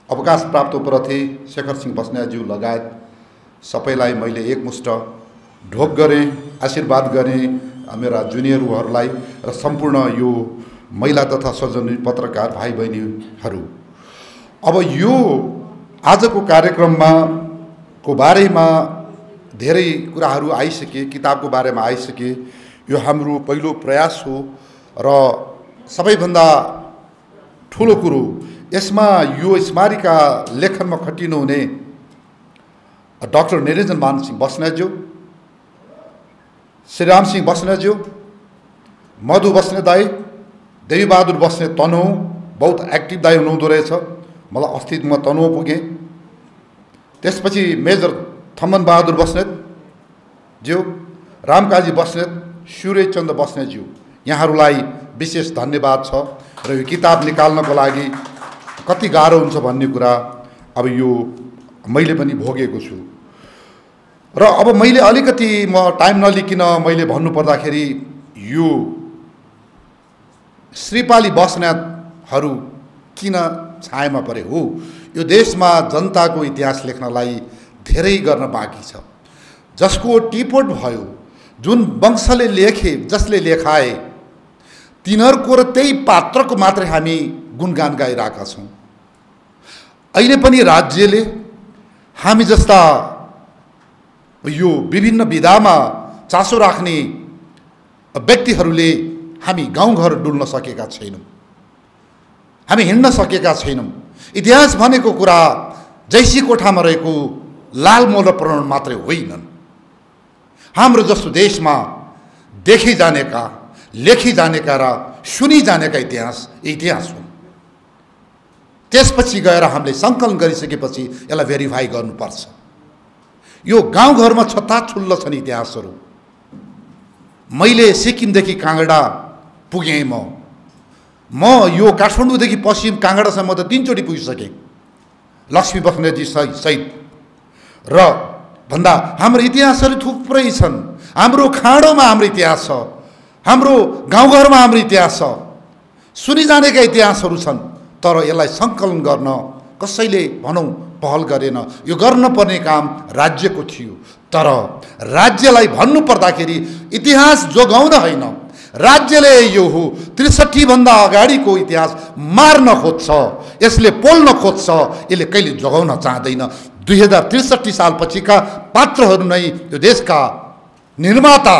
Speaker 2: अवकाश प्राप्त उपरथी शेखर सिंह बस्नेतज्यू लगायत सबैलाई मैले एकमुष्ट ढोक गरेँ, आशीर्वाद गरेँ मेरा जुनियरहरूलाई र सम्पूर्ण यो महिला तथा सजनी पत्रकार भाइ बहिनीहरू। अब यो आजको कार्यक्रममा को बारेमा धेरै कुराहरू आइसके, किताबको बारेमा आइसके। यो हाम्रो पहिलो प्रयास हो र सबैभन्दा ठुलो कुरो यसमा यो स्मारिका लेखनमा खटिनुहुने डाक्टर निरञ्जन मान सिंह बस्नेतज्यू, श्रीराम सिंह बस्नेतज्यू, मधु बस्नेत दाई, देवीबहादुर बस्नेत तनहुँ, बहुत एक्टिभ दाई हुनुहुँदो रहेछ। मलाई अस्ति म तनहुँ पुगेँ। त्यसपछि मेजर थमन बहादुर बस्नेतज्यू, रामकाजी बस्नेत, सूर्यचन्द्र बस्नेतज्यू, यहाँहरूलाई विशेष धन्यवाद छ। र यो किताब निकाल्नको लागि कति गाह्रो हुन्छ भन्ने कुरा अब यो मैले पनि भोगेको छु। र अब मैले अलिकति म टाइम नलिकन मैले भन्नुपर्दाखेरि यो श्रीपाली बस्नेतहरू किन छायामा परे हो। यो देशमा जनताको इतिहास लेख्नलाई धेरै गर्न बाँकी छ। जसको टिपोट भयो, जुन वंशले लेखे, जसले लेखाए, तिनीहरूको र त्यही पात्रको मात्रै हामी गुणगान गाइरहेका छौँ। अहिले पनि राज्यले हामी जस्ता यो विभिन्न विधामा चासो राख्ने व्यक्तिहरूले हामी गाउँघर डुल्न सकेका छैनौँ, हामी हिँड्न सकेका छैनौँ। इतिहास भनेको कुरा जैसी कोठामा रहेको लालमोल र प्रण मात्रै होइनन्। हाम्रो जस्तो देशमा देखि जानेका, लेखी जानेका र सुनि जानेका इतिहास हुन्। त्यसपछि गएर हामीले सङ्कलन गरिसकेपछि यसलाई भेरिफाई गर्नुपर्छ। यो गाउँघरमा छत्ताछुल्ल छन् इतिहासहरू। मैले सिक्किमदेखि काँगडा पुगेँ। म यो काठमाडौँदेखि पश्चिम काँगडासम्म त 3 चोटि पुगिसकेँ, लक्ष्मी बस्नेतजी सहित। र भन्दा हाम्रो इतिहासहरू थुप्रै छन्। हाम्रो खाडोमा हाम्रो इतिहास छ, हाम्रो गाउँघरमा हाम्रो इतिहास छ, सुनि जानेका इतिहासहरू छन्। तर यसलाई सङ्कलन गर्न कसैले भनौँ पहल गरेन। यो गर्नुपर्ने काम राज्यको थियो। तर राज्यलाई भन्नुपर्दाखेरि इतिहास जोगाउन होइन, राज्यले यो हो 63 भन्दा अगाडिको इतिहास मार्न खोज्छ, यसले पोल्न खोज्छ, यसले कहिले जोगाउन चाहँदैन। 2063 सालपछिका पात्रहरू नै यो देशका निर्माता,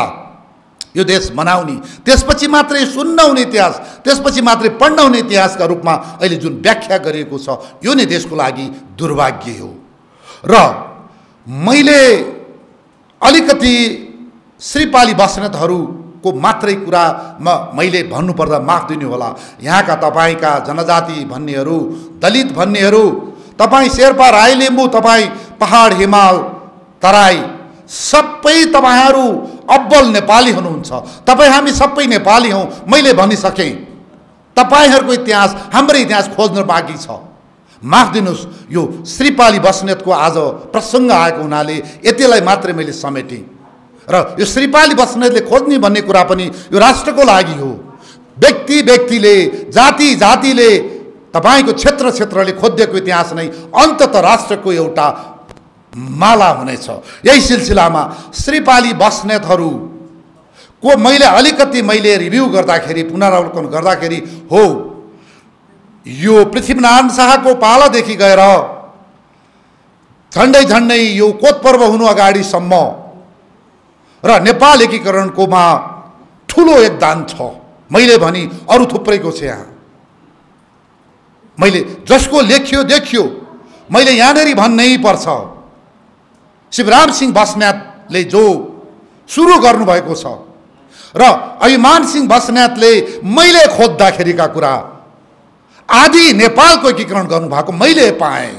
Speaker 2: यो देश बनाउने, त्यसपछि मात्रै सुन्न हुने इतिहास, त्यसपछि मात्रै पढ्न हुने इतिहासका रूपमा अहिले जुन व्याख्या गरिएको छ, यो नै देशको लागि दुर्भाग्य हो। र मैले अलिकति श्रीपाली बस्नेतहरूको मात्रै कुरामा मैले भन्नुपर्दा माफ दिनु होला। यहाँका तपाईँका जनजाति भन्नेहरू, दलित भन्नेहरू, तपाईँ शेर्पा, राई, लिम्बू, तपाईँ पहाड, हिमाल, तराई, सबै तपाईँहरू अब्बल नेपाली हुनुहुन्छ। तपाईँ हामी सबै नेपाली हौँ। मैले भनिसकेँ, तपाईँहरूको इतिहास, हाम्रो इतिहास खोज्न बाँकी छ। माफ दिनुहोस्, यो श्रीपाली बस्नेतको आज प्रसङ्ग आएको हुनाले यतिलाई मात्रै मैले समेटेँ। र यो श्रीपाली बस्नेतले खोज्ने भन्ने कुरा पनि यो राष्ट्रको लागि हो। व्यक्ति व्यक्तिले, जाति जातिले, तपाईँको क्षेत्र क्षेत्रले खोजेको इतिहास नै अन्ततः राष्ट्रको एउटा माला हुनेछ। यही सिलसिलामा श्रीपाली बस्नेतहरूको मैले रिभ्यू गर्दाखेरि, पुनरावलोकन गर्दाखेरि हो, यो पृथ्वीनारायण शाहको पालादेखि गएर झन्डै यो कोत पर्व हुनु अगाडिसम्म र नेपाल एकीकरणकोमा ठुलो योगदान छ। मैले भनी अरू थुप्रैको छ यहाँ। मैले जसको लेख्यो देखियो मैले यहाँनेरि भन्नै पर्छ। शिवराम सिंह बस्नेतले जो सुरु गर्नुभएको छ र अभिमान सिंह बस्नेतले मैले खोज्दाखेरिका कुरा आदि नेपालको एकीकरण गर्नुभएको मैले पाएँ।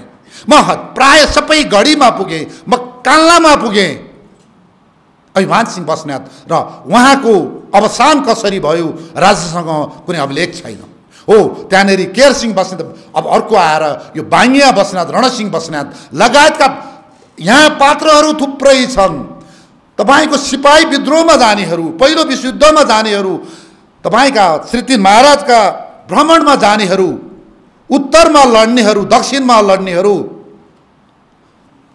Speaker 2: म प्राय सबै गढीमा पुगेँ, म कान्लामा पुगेँ। अभिमान सिंह बस्नेत र उहाँको अवसान कसरी भयो राज्यसँग कुनै अभिलेख छैन। हो त्यहाँनेरि केयर सिंह बस्नेत, अब अर्को आएर यो बाङ्गिया बस्नेत, रणसिंह बस्नेत लगायतका यहाँ पात्रहरू थुप्रै छन्। तपाईँको सिपाही विद्रोहमा जानेहरू, पहिलो विश्वयुद्धमा जानेहरू, तपाईँका श्री 3 महाराजका भ्रमणमा जानेहरू, उत्तरमा लड्नेहरू, दक्षिणमा लड्नेहरू,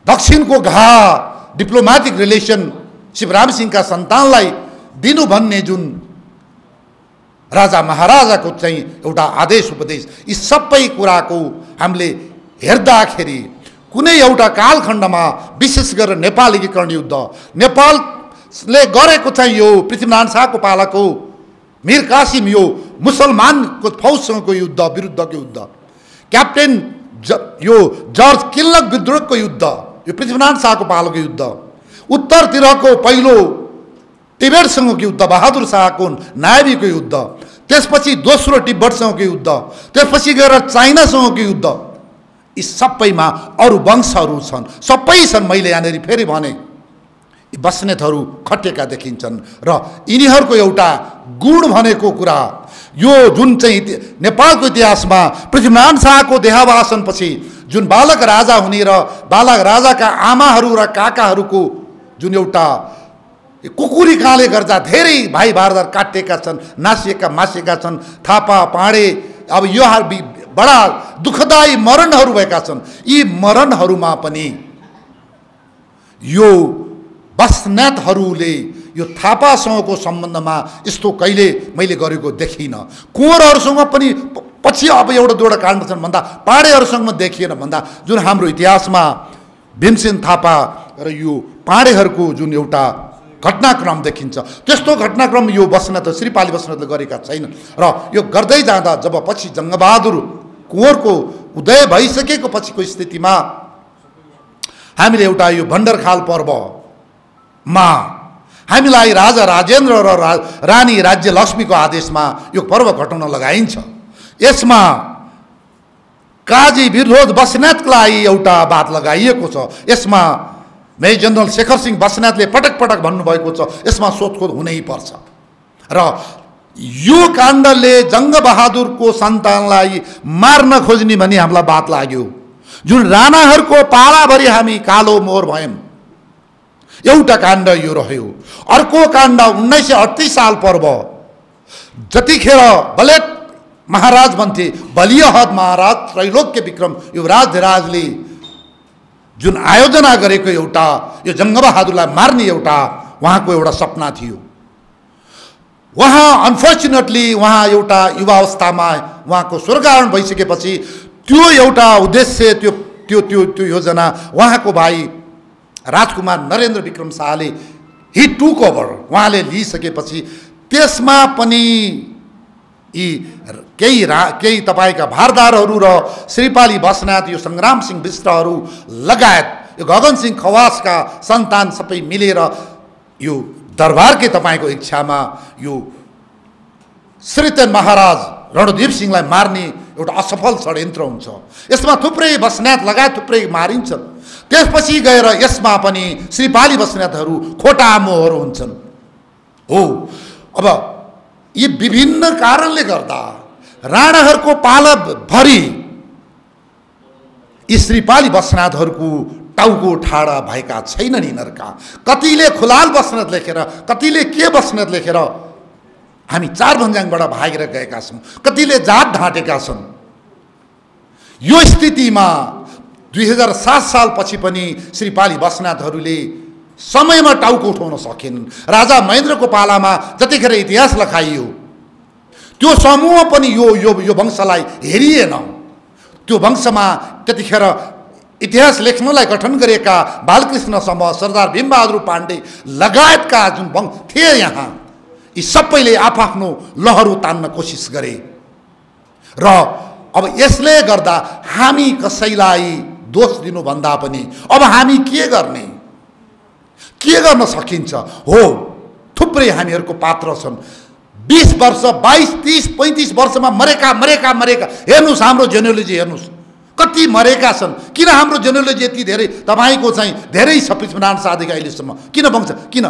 Speaker 2: दक्षिणको घा डिप्लोमेटिक रिलेसन शिवराम सिंहका सन्तानलाई दिनु भन्ने जुन राजा महाराजाको चाहिँ एउटा आदेश उपदेश, यी सबै कुराको हामीले हेर्दाखेरि कुनै एउटा कालखण्डमा विशेष गरेर नेपाल एकीकरण युद्ध, नेपालले गरेको चाहिँ यो पृथ्वीनारायण शाहको पालाको मीर कासिम यो मुसलमानको फौजसँगको युद्ध विरुद्धको युद्ध, क्याप्टेन यो जर्ज किल्लक विद्रोहको युद्ध, यो पृथ्वीनारायण शाहको पालाको युद्ध, उत्तरतिरको पहिलो तिब्बतसँगको युद्ध, बहादुर शाहको नायबीको युद्ध, त्यसपछि दोस्रो तिब्बतसँगको युद्ध, त्यसपछि गएर चाइनासँगको युद्ध, यी सबैमा अरू वंशहरू छन्, सबै छन्। मैले यहाँनिर फेरि भने यी बस्नेतहरू खटेका देखिन्छन् र यिनीहरूको एउटा गुण भनेको कुरा यो जुन चाहिँ नेपालको इतिहासमा पृथ्वीनारायण शाहको देहावसानपछि जुन बालक राजा हुने र बालक राजाका आमाहरू र काकाहरूको जुन एउटा कुकुरी काँले गर्दा धेरै भाइ भारदार काटिएका छन्, नासिएका मासिएका छन्, थापा पाँडे, अब यो बडा दुःखदायी मरणहरू भएका छन्। यी मरणहरूमा पनि यो बस्नेतहरूले यो थापासँगको सम्बन्धमा यस्तो कहिले मैले गरेको देखिनँ। कुँवरहरूसँग पनि पछि अब एउटा दुईवटा काण्ड छन् भन्दा पाँडेहरूसँग देखिएन भन्दा जुन हाम्रो इतिहासमा भीमसेन थापा र यो पाँडेहरूको जुन एउटा घटनाक्रम देखिन्छ, त्यस्तो घटनाक्रम यो बस्नेत श्रीपाली बस्नेतले गरेका छैनन्। र यो गर्दै जाँदा जब पछि जङ्गबहादुर कुँवरको उदय भइसकेको पछिको स्थितिमा हामीले एउटा यो भण्डरखाल पर्वमा हामीलाई राजा राजेन्द्र र रानी राज्य लक्ष्मीको आदेशमा यो पर्व घटाउन लगाइन्छ। यसमा काजी विरोध बस्नेतलाई एउटा बात लगाइएको छ। यसमा मेजर जनरल शेखर सिंह बस्नेतले पटक पटक भन्नुभएको छ यसमा सोधखोज हुनै पर्छ र यो काण्डले जङ्गबहादुरको सन्तानलाई मार्न खोज्ने भन्ने हामीलाई बात लाग्यो। जुन राणाहरूको पालाभरि हामी कालो मोहर भयौँ, एउटा काण्ड यो रह्यो। अर्को काण्ड 1938 साल पर्व, जतिखेर बलेट महाराज भन्थे बलियाहद महाराज त्रैलोक्य विक्रम युवराज धिराजले जुन आयोजना गरेको एउटा यो जङ्गबहादुरलाई मार्ने एउटा उहाँको एउटा सपना थियो। उहाँ अनफर्चुनेटली उहाँ एउटा युवावस्थामा उहाँको स्वर्गारोहण भइसकेपछि त्यो एउटा उद्देश्य त्यो त्यो त्यो त्यो योजना उहाँको भाइ राजकुमार नरेन्द्र विक्रम शाहले हि टुक ओभर, उहाँले लिइसकेपछि त्यसमा पनि यी केही तपाईँका भारदारहरू र श्रीपाली बस्नेत, यो सङ्ग्राम सिंह विष्टहरू लगायत यो गगन सिंह खवासका सन्तान सबै मिलेर यो दरबारकै तपाईँको इच्छामा यो श्री 3 महाराज रणदीप सिंहलाई मार्ने एउटा असफल षड्यन्त्र हुन्छ। यसमा थुप्रै बस्नेत लगायत थुप्रै मारिन्छन्। त्यसपछि गएर यसमा पनि श्रीपाली बस्नेतहरू खोटा मोहर हुन्छन्। हो, अब यी विभिन्न कारणले गर्दा राणाहरूको पालाभरि यी श्रीपाली बस्नेतहरूको टाउको ठाडा भएका छैनन्। यिनीहरूका कतिले खुलाल बस्नेत लेखेर, कतिले के बस्नेत लेखेर हामी 4 भन्ज्याङबाट भागेर गएका छौँ, कतिले जात ढाँटेका छन्। यो स्थितिमा 2007 सालपछि पनि श्रीपाली बस्नेतहरूले समयमा टाउको उठाउन सकेनन्। राजा महेन्द्रको पालामा जतिखेर इतिहास लेखाइयो त्यो समूह पनि यो वंशलाई हेरिएन। त्यो वंशमा त्यतिखेर इतिहास लेख्नलाई गठन गरेका बालकृष्ण समूह, सरदार भीमबहादुर पाण्डे लगायतका जुन वंश थिए यहाँ, यी सबैले आफ्नो लहरो तान्न कोसिस गरे। र अब यसले गर्दा हामी कसैलाई दोष दिनुभन्दा पनि अब हामी के गर्ने, के गर्न सकिन्छ? हो, थुप्रै हामीहरूको पात्र छन्। 20 वर्ष 22 30 35 वर्षमा मरेका मरेका मरेका हेर्नुहोस्, हाम्रो जेनेरोलोजी हेर्नुहोस् कति मरेका छन्। किन हाम्रो जेनेरोलोजी यति धेरै? तपाईँको चाहिँ धेरै छ पृथ्वीनारायण शाहदेखि अहिलेसम्म किन वंश किन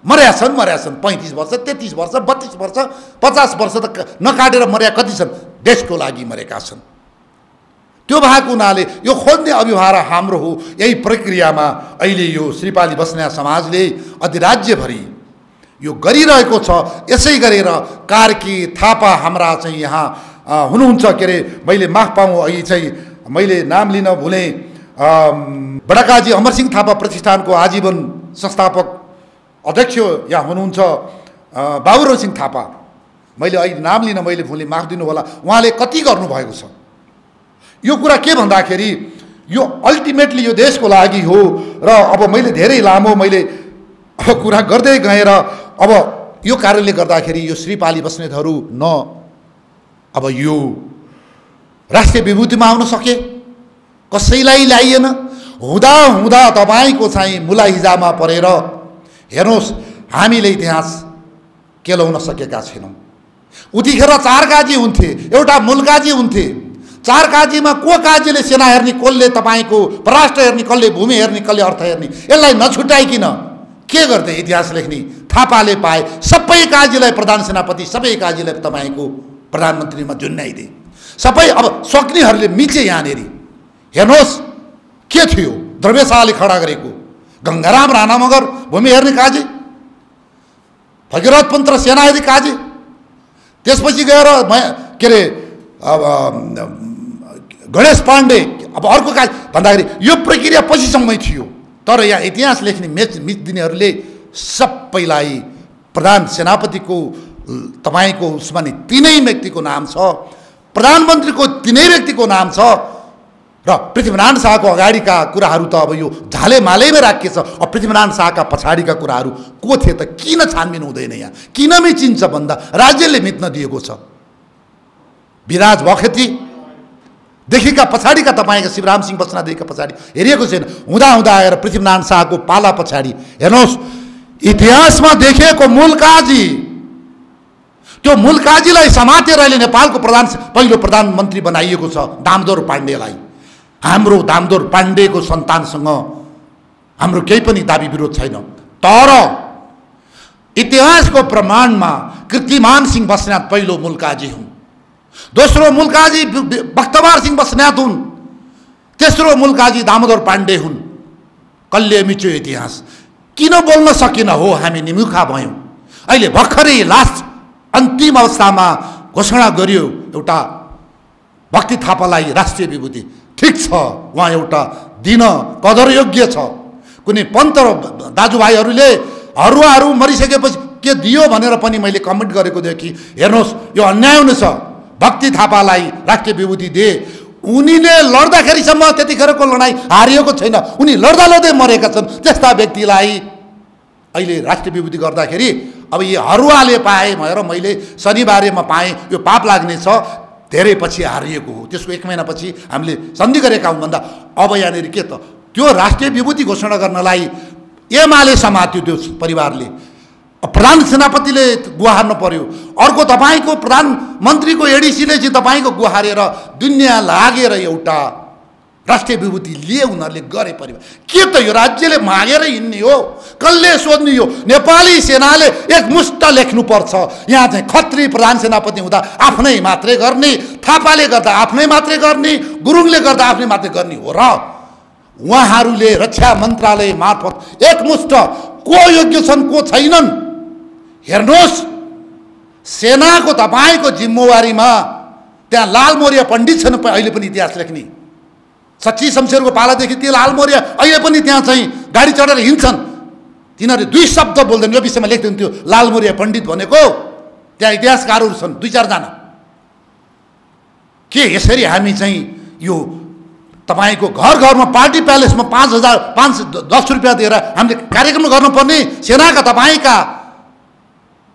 Speaker 2: मर्या छन्? 35 वर्ष 33 वर्ष 32 वर्ष 50 वर्ष त नकाटेर मर्या कति छन्? देशको लागि मरेका छन्। त्यो भएको हुनाले यो खोज्ने अभिभावक हाम्रो हो। यही प्रक्रियामा अहिले यो श्रीपाली बस्नेत समाजले अधिराज्यभरि यो गरिरहेको छ। यसै गरेर कार्की थापा हाम्रा चाहिँ यहाँ हुनुहुन्छ। के अरे, मैले माफ पाऊँ, अहिले चाहिँ मैले नाम लिन भुलेँ, बडाकाजी अमरसिंह थापा प्रतिष्ठानको आजीवन संस्थापक अध्यक्ष यहाँ हुनुहुन्छ बाबुराव सिंह थापा। मैले अहिले नाम लिन मैले भुलेँ, माफ दिनु होला। उहाँले कति गर्नुभएको छ यो कुरा के भन्दाखेरि यो अल्टिमेटली यो देशको लागि हो। र अब मैले धेरै लामो मैले कुरा गर्दै गएर अब यो कारणले गर्दाखेरि यो श्रीपाली बस्नेतहरू न अब यो राष्ट्रिय विभूतिमा आउन सके, कसैलाई ल्याइएन। हुँदा हुँदा तपाईँको चाहिँ मुलाहिजामा परेर हेर्नुहोस् हामीले इतिहास केलाउन सकेका छैनौँ। उतिखेर 4 काजी हुन्थे, एउटा मुलकाजी हुन्थे। 4 काजीमा को काजीले सेना हेर्ने, कसले तपाईँको परराष्ट्र हेर्ने, कसले भूमि हेर्ने, कसले अर्थ हेर्ने, यसलाई नछुटाइकिन के गर्दै इतिहास लेख्ने? थापाले पाए सबै काजीलाई प्रधान सेनापति, सबै काजीलाई तपाईँको प्रधानमन्त्रीमा जुन्याइदिए। सबै अब सक्नेहरूले मिचे यहाँनिर। हेर्नुहोस् के थियो द्रव्य शाहले खडा गरेको, गङ्गाराम राणा मगर भूमि हेर्ने काजी, भगीरथ पन्त सेनापति काजी, त्यसपछि गएर के अरे गणेश पाण्डे अब अर्को काज भन्दाखेरि यो प्रक्रिया पछिसम्मै थियो। तर यहाँ इतिहास लेख्ने मिच दिनेहरूले सबैलाई प्रधान सेनापतिको तपाईँको उसमा नि 3 व्यक्तिको नाम छ, प्रधानमन्त्रीको 3 व्यक्तिको नाम छ। र पृथ्वीनारायण शाहको अगाडिका कुराहरू त अब यो झाले मालैमै राखिएको छ। अब पृथ्वीनारायण शाहका पछाडिका कुराहरू को थिए त किन छानबिन हुँदैन? यहाँ किन मिचिन्छ भन्दा राज्यले मिच्न दिएको छ। विराज भखेती देखिका पछाडिका तपाईँका शिवराम सिंह बस्नेतदेखिका पछाडि हेरिएको छैन। हुँदा हुँदा आएर पृथ्वीनारायण शाहको पाला पछाडि हेर्नुहोस् इतिहासमा देखिएको मुलकाजी, त्यो मुलकाजीलाई समातेर अहिले नेपालको पहिलो प्रधानमन्त्री बनाइएको छ दामोदर पाण्डेलाई। हाम्रो दामोदर पाण्डेको सन्तानसँग हाम्रो केही पनि दाबी विरोध छैन। तर इतिहासको प्रमाणमा कीर्तिमान सिंह बस्नेत पहिलो मुलकाजी हुन्, दोस्रो मुलकाजी बख्तबार सिंह बस्नेत हुन्, तेस्रो मुलकाजी दामोदर पाण्डे हुन्। कसले मिच्यो इतिहास? किन बोल्न सकिन? हो हामी निमुखा भयौँ। अहिले भर्खरै लास्ट अन्तिम अवस्थामा घोषणा गरियो एउटा भक्ति थापालाई राष्ट्रिय विभूति। ठिक छ, उहाँ एउटा दिन कदरयोग्य छ। कुनै पन्त दाजुभाइहरूले हरुवाहरू मरिसकेपछि के दियो भनेर पनि मैले कमेन्ट गरेको देखेँ कि हेर्नुहोस् यो अन्याय हुनेछ, भक्ति थापालाई राष्ट्रिय विभूति दिए। उनीले लड्दाखेरिसम्म त्यतिखेरको लडाइँ हारिएको छैन, उनी लड्दा लड्दै मरेका छन्। त्यस्ता व्यक्तिलाई अहिले राष्ट्रिय विभूति गर्दाखेरि अब यो हरुवाले पाए भनेर मैले शनिबारेमा पाएँ, यो पाप लाग्ने छ। धेरै पछि हारिएको हो, त्यसको 1 महिनापछि हामीले सन्धि गरेका हौँ भन्दा अब यहाँनिर के त त्यो राष्ट्रिय विभूति घोषणा गर्नलाई एमाले समात्यो त्यो परिवारले। प्रधान सेनापतिले गुहार्नु पर्यो, अर्को तपाईँको प्रधानमन्त्रीको एडिसीले चाहिँ तपाईँको गुहारेर दुनियाँ लागेर एउटा राष्ट्रिय विभूति लिए उनीहरूले गरे परिवार। के त यो राज्यले मागेर हिँड्ने हो? कसले सोध्ने हो? नेपाली सेनाले एकमुष्ट लेख्नुपर्छ। यहाँ चाहिँ खत्री प्रधान सेनापति हुँदा आफ्नै मात्रै गर्ने, थापाले गर्दा आफ्नै मात्रै गर्ने, गुरुङले गर्दा आफ्नै मात्रै गर्ने हो र उहाँहरूले रक्षा मन्त्रालय मार्फत एकमुष्ट को योग्य छन् को छैनन् हेर्नुहोस्। सेनाको तपाईँको जिम्मेवारीमा त्यहाँ लालमोरिया पण्डित छन् अहिले पनि इतिहास लेख्ने। सच्ची शमशेरको पालादेखि त्यो लालमोरिया अहिले पनि त्यहाँ चाहिँ गाडी चढेर हिँड्छन्। तिनीहरूले 2 शब्द बोल्दैन, यो विषयमा लेख्दैन। त्यो लालमोरिया पण्डित भनेको त्यहाँ इतिहासकारहरू छन् 2-4 जना। के यसरी हामी चाहिँ यो तपाईको घर घरमा पार्टी प्यालेसमा 5,510 रुपियाँ दिएर हामीले कार्यक्रम गर्नुपर्ने सेनाका तपाईका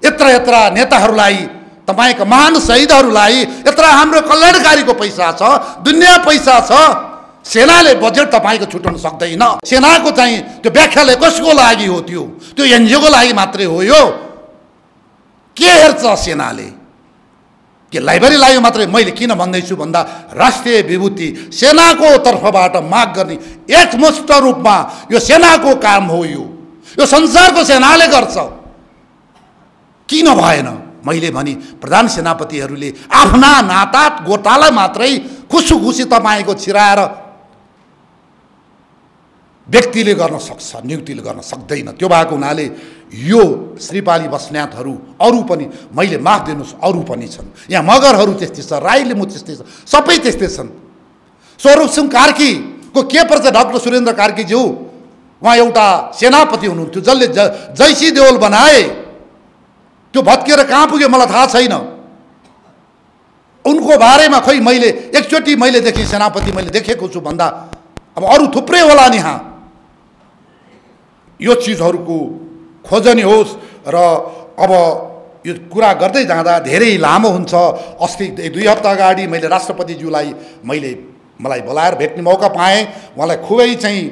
Speaker 2: यत्र नेताहरूलाई, तपाईका महान शहीदहरूलाई यत्र हाम्रो कल्याणकारीको पैसा छ, दुनियाँ पैसा छ, सेनाले बजेट तपाईको छुटाउन सक्दैन। सेनाको चाहिँ त्यो व्याख्याले कसको लागि हो? त्यो एनजिओको लागि मात्रै हो। यो के हेर्छ सेनाले? के लाइब्रेरी लाग्यो मात्रै? मैले किन भन्दैछु भन्दा राष्ट्रिय विभूति सेनाको तर्फबाट माग गर्ने एकमुष्ट रूपमा यो सेनाको काम हो। यो संसारको सेनाले गर्छ, किन भएन? मैले भने प्रधान सेनापतिहरूले आफ्ना नाता गोतालाई मात्रै खुसी तपाईँको छिराएर व्यक्तिले गर्न सक्छ, नियुक्तिले गर्न सक्दैन। त्यो भएको हुनाले यो श्रीपाली बस्नेतहरू अरू पनि, मैले माफ दिनुहोस्, अरू पनि छन् यहाँ, मगरहरू त्यस्तै छ, राई लिम्बू त्यस्तै छ, सबै त्यस्तै छन्। स्वरूप सिंह कार्कीको के पर्छ? डाक्टर सुरेन्द्र कार्कीज्यू उहाँ एउटा सेनापति हुनुहुन्थ्यो जसले जैसी देवल बनाए। त्यो भत्किएर कहाँ पुग्यो मलाई थाहा छैन। उनको बारेमा खोइ मैले एकचोटि मैले देखेँ सेनापति मैले देखेको छु भन्दा अब अरू थुप्रै होला नि। यहाँ यो चिजहरूको खोजनी होस् र अब यो कुरा गर्दै जाँदा धेरै लामो हुन्छ। अस्ति 2 हप्ता अगाडि मैले राष्ट्रपतिज्यूलाई मलाई बोलाएर भेट्ने मौका पाएँ। उहाँलाई खुबै चाहिँ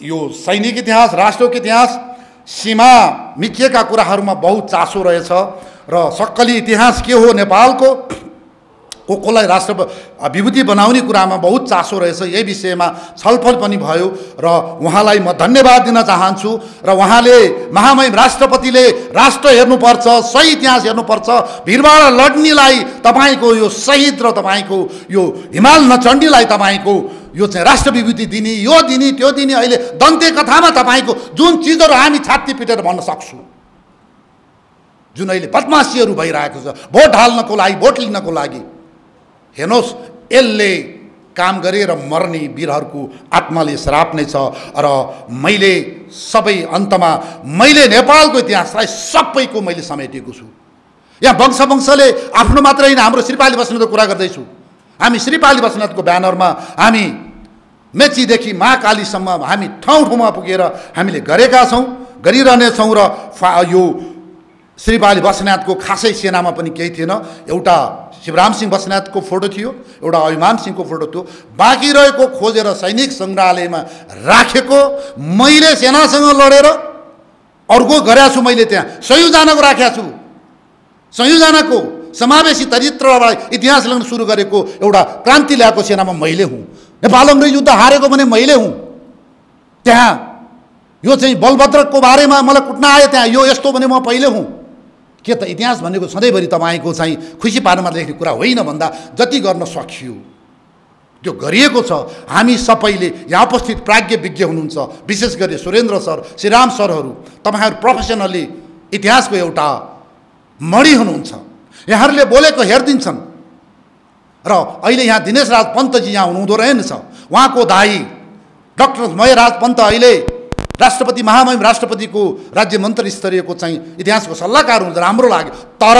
Speaker 2: यो सैनिक इतिहास, राष्ट्रको इतिहास, सीमा मिचिएका कुराहरूमा बहुत चासो रहेछ र सक्कली इतिहास के हो नेपालको, कोलाई राष्ट्र विभूति बनाउने कुरामा बहुत चासो रहेछ। यही विषयमा छलफल पनि भयो र उहाँलाई म धन्यवाद दिन चाहन्छु। र उहाँले महामहिम राष्ट्रपतिले राष्ट्र हेर्नुपर्छ, सही इतिहास हेर्नुपर्छ, भिरबाट लड्नेलाई तपाईँको यो शहीद र तपाईँको यो हिमाल नचण्डीलाई तपाईँको यो चाहिँ राष्ट्र विभूति दिने, यो दिने, त्यो दिने। अहिले दन्ते कथामा तपाईँको जुन चिजहरू हामी छाती पिटेर भन्न सक्छौँ, जुन अहिले बदमासीहरू भइरहेको छ भोट हाल्नको लागि, भोट लिनको लागि, हेर्नुहोस् यसले काम गरेर मर्ने वीरहरूको आत्माले श्राप नै छ। र मैले सबै अन्तमा मैले नेपालको इतिहासलाई सबैको मैले समेटेको छु। यहाँ वंशले आफ्नो मात्र होइन, हाम्रो श्रीपाली बस्नेतको कुरा गर्दैछु। हामी श्रीपाली बस्नेतको ब्यानरमा हामी मेचीदेखि महाकालीसम्म हामी ठाउँ ठाउँमा पुगेर हामीले गरेका छौँ, गरिरहनेछौँ। र यो श्रीपाली बस्नेतको खासै सेनामा पनि केही थिएन। एउटा शिवराम सिंह बस्नेतको फोटो थियो, एउटा अभिमान सिंहको फोटो थियो, बाँकी रहेको खोजेर सैनिक सङ्ग्रहालयमा राखेको मैले सेनासँग लडेर अर्को गरेका छु। मैले त्यहाँ 100 जनाको राखेको छु, 100 जनाको समावेशी चरित्रबाट इतिहास लेख्न सुरु गरेको एउटा क्रान्ति ल्याएको सेनामा मैले हुँ। नेपाल अङ्ग्रेज युद्ध हारेको भने मैले हुँ। त्यहाँ यो चाहिँ बलभद्रको बारेमा मलाई कुट्न आयो, त्यहाँ यो यस्तो भने म पहिले हुँ। के त इतिहास भनेको सधैँभरि तपाईँको चाहिँ खुसी पार्नमा लेख्ने कुरा होइन भन्दा जति गर्न सकियो त्यो गरिएको छ। हामी सबैले यहाँ उपस्थित प्राज्ञ विज्ञ हुनुहुन्छ, विशेष गरी सुरेन्द्र सर, श्रीराम सरहरू, तपाईँहरू प्रोफेसनली इतिहासको एउटा मणि हुनुहुन्छ। यहाँहरूले बोलेको हेरिदिन्छन्। र अहिले यहाँ दिनेश राज पन्तजी यहाँ हुनुहुँदो रहेनछ, उहाँको दाई डाक्टर मयराज पन्त अहिले राष्ट्रपति महामहिम राष्ट्रपतिको राज्य मन्त्री स्तरीयको चाहिँ इतिहासको सल्लाहकार हुनुहुन्छ, राम्रो लाग्यो। तर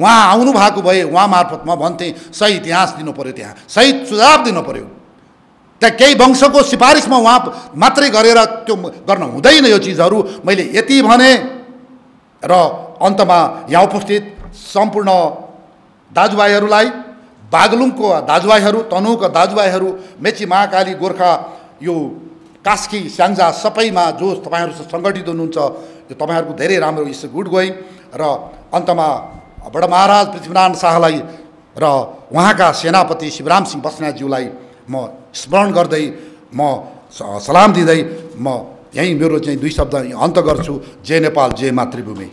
Speaker 2: उहाँ आउनु भएको भए उहाँ मार्फत म भन्थेँ सही इतिहास दिनु पऱ्यो, त्यहाँ सही सुझाव दिनु पऱ्यो। त्यहाँ केही वंशको सिफारिसमा उहाँ मात्रै गरेर त्यो गर्न हुँदैन यो चिजहरू। मैले यति भने र अन्तमा यहाँ उपस्थित सम्पूर्ण दाजुभाइहरूलाई, बागलुङको दाजुभाइहरू, तनहुका दाजुभाइहरू, मेची महाकाली, गोर्खा, यो कास्की, स्याङ्जा सबैमा जो तपाईँहरू सङ्गठित हुनुहुन्छ, यो तपाईँहरूको धेरै राम्रो इट्स गुड गोइङ। र अन्तमा बडा महाराज पृथ्वीनारायण शाहलाई र उहाँका सेनापति शिवराम सिंह बस्नेतज्यूलाई म स्मरण गर्दै म सलाम दिँदै म यहीँ मेरो चाहिँ 2 शब्द अन्त गर्छु। जय नेपाल, जय मातृभूमि।